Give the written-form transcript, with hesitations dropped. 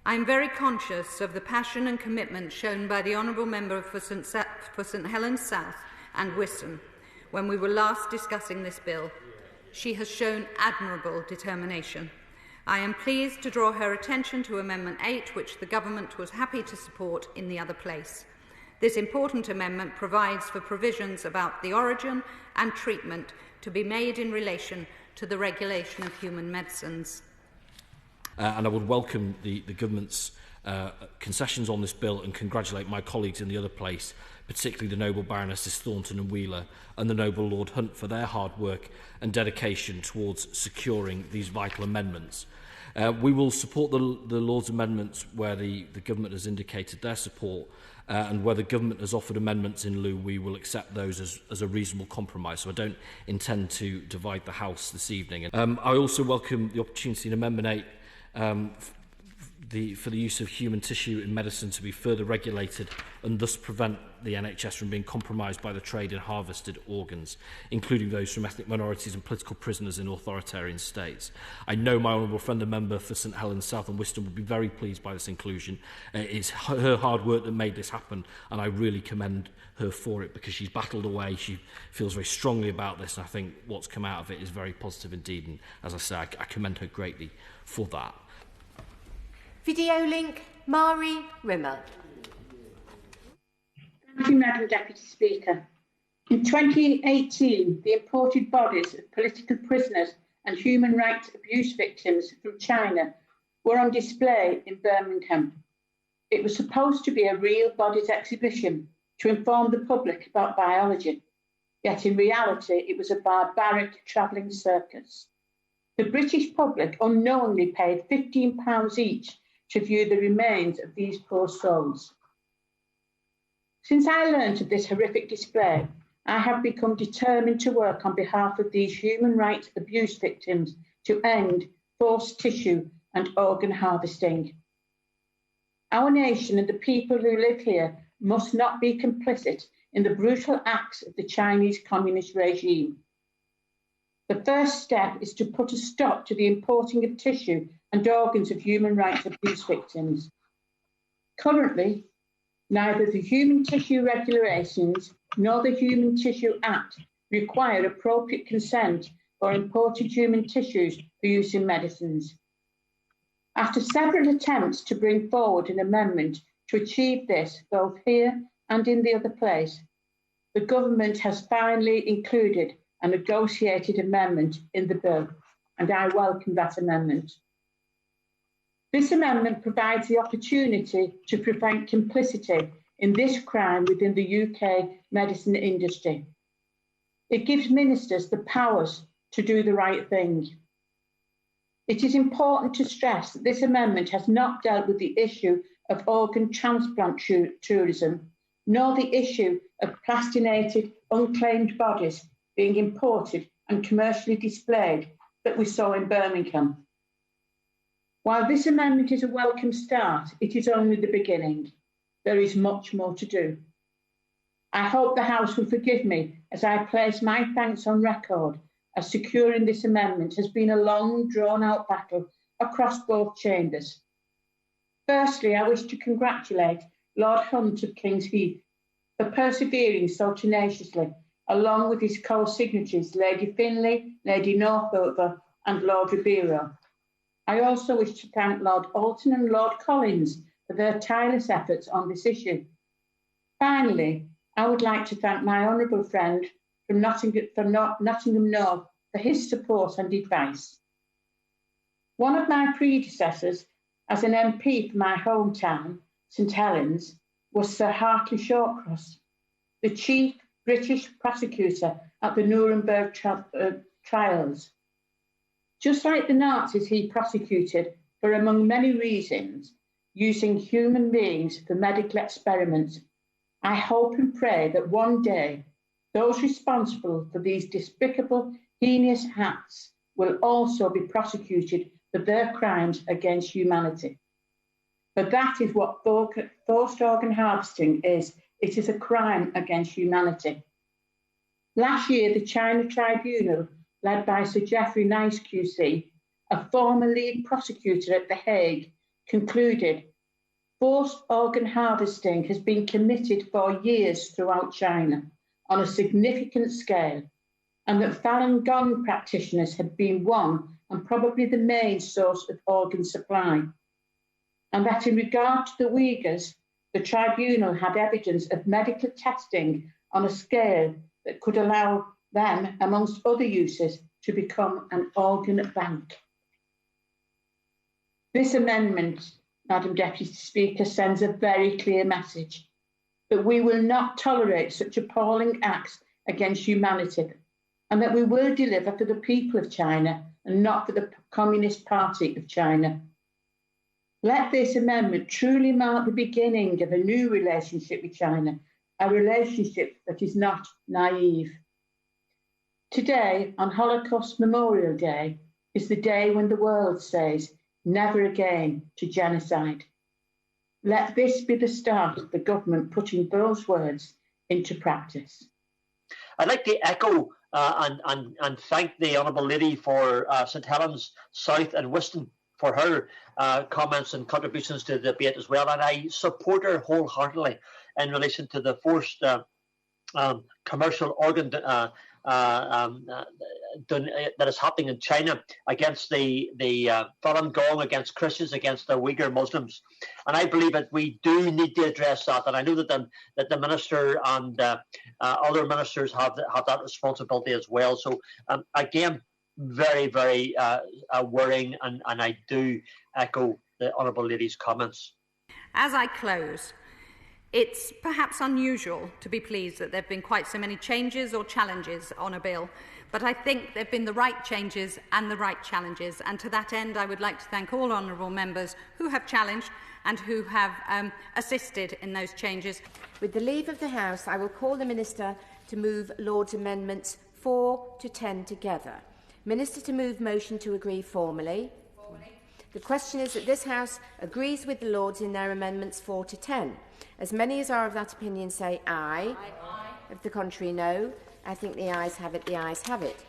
I am very conscious of the passion and commitment shown by the Honourable Member for St Helens South and Wiston when we were last discussing this bill. She has shown admirable determination. I am pleased to draw her attention to Amendment 8, which the Government was happy to support in the other place. This important amendment provides for provisions about the origin and treatment to be made in relation to the regulation of human medicines. And I would welcome the Government's concessions on this bill and congratulate my colleagues in the other place, particularly the Noble Baronesses Thornton and Wheeler and the Noble Lord Hunt, for their hard work and dedication towards securing these vital amendments. We will support the Lord's amendments where the Government has indicated their support, and where the Government has offered amendments in lieu, we will accept those as a reasonable compromise. So I don't intend to divide the House this evening. I also welcome the opportunity in Amendment 8 for the use of human tissue in medicine to be further regulated and thus prevent the NHS from being compromised by the trade in harvested organs, including those from ethnic minorities and political prisoners in authoritarian states. I know my honourable friend, the member for St Helens South and Wiston, would be very pleased by this inclusion. It's her hard work that made this happen, and I really commend her for it, because she's battled away. She feels very strongly about this, and I think what's come out of it is very positive indeed. And as I say, I commend her greatly for that. Video link, Mari Rimmer. Thank you, Madam Deputy Speaker. In 2018, the imported bodies of political prisoners and human rights abuse victims from China were on display in Birmingham. It was supposed to be a real bodies exhibition to inform the public about biology, yet in reality it was a barbaric travelling circus. The British public unknowingly paid £15 each to view the remains of these poor souls. Since I learned of this horrific display, I have become determined to work on behalf of these human rights abuse victims to end forced tissue and organ harvesting. Our nation and the people who live here must not be complicit in the brutal acts of the Chinese Communist regime. The first step is to put a stop to the importing of tissue and organs of human rights abuse victims. Currently, neither the Human Tissue Regulations nor the Human Tissue Act require appropriate consent for imported human tissues for use in medicines. After several attempts to bring forward an amendment to achieve this, both here and in the other place, the Government has finally included a negotiated amendment in the bill, and I welcome that amendment. This amendment provides the opportunity to prevent complicity in this crime within the UK medicine industry. It gives ministers the powers to do the right thing. It is important to stress that this amendment has not dealt with the issue of organ transplant tourism, nor the issue of plastinated, unclaimed bodies being imported and commercially displayed that we saw in Birmingham. While this amendment is a welcome start, it is only the beginning. There is much more to do. I hope the House will forgive me as I place my thanks on record, as securing this amendment has been a long, drawn-out battle across both chambers. Firstly, I wish to congratulate Lord Hunt of King's Heath for persevering so tenaciously, along with his co-signatories, Lady Finlay, Lady Northover and Lord Ribeiro. I also wish to thank Lord Alton and Lord Collins for their tireless efforts on this issue. Finally, I would like to thank my honourable friend from Nottingham North for his support and advice. One of my predecessors as an MP for my hometown, St Helens, was Sir Hartley Shawcross, the chief British prosecutor at the Nuremberg trials. Just like the Nazis, he prosecuted for, among many reasons, using human beings for medical experiments. I hope and pray that one day those responsible for these despicable, heinous acts will also be prosecuted for their crimes against humanity. But that is what forced organ harvesting is. It is a crime against humanity. Last year, the China Tribunal, led by Sir Geoffrey Nice QC, a former lead prosecutor at The Hague, concluded, forced organ harvesting has been committed for years throughout China on a significant scale, and that Falun Gong practitioners have been one and probably the main source of organ supply, and that in regard to the Uyghurs, the tribunal had evidence of medical testing on a scale that could allow them, amongst other uses, to become an organ bank. This amendment, Madam Deputy Speaker, sends a very clear message that we will not tolerate such appalling acts against humanity, and that we will deliver for the people of China and not for the Communist Party of China. Let this amendment truly mark the beginning of a new relationship with China, a relationship that is not naive. Today, on Holocaust Memorial Day, is the day when the world says never again to genocide. Let this be the start of the government putting those words into practice. I'd like to echo and thank the Honourable Lady for St Helens South and Whiston for her comments and contributions to the debate as well, and I support her wholeheartedly in relation to the forced commercial organ that is happening in China against the Falun Gong, against Christians, against the Uyghur Muslims, and I believe that we do need to address that. And I know that the minister and other ministers have that responsibility as well. So again, very, very worrying, and I do echo the Honourable Lady's comments. As I close, it's perhaps unusual to be pleased that there have been quite so many changes or challenges on a bill, but I think there have been the right changes and the right challenges, and to that end I would like to thank all honourable members who have challenged and who have assisted in those changes. With the leave of the House, I will call the Minister to move Lord's amendments 4 to 10 together. Minister to move motion to agree formally. The question is that this House agrees with the Lords in their amendments 4 to 10. As many as are of that opinion say aye. Aye. If the contrary, no. I think the ayes have it, the ayes have it.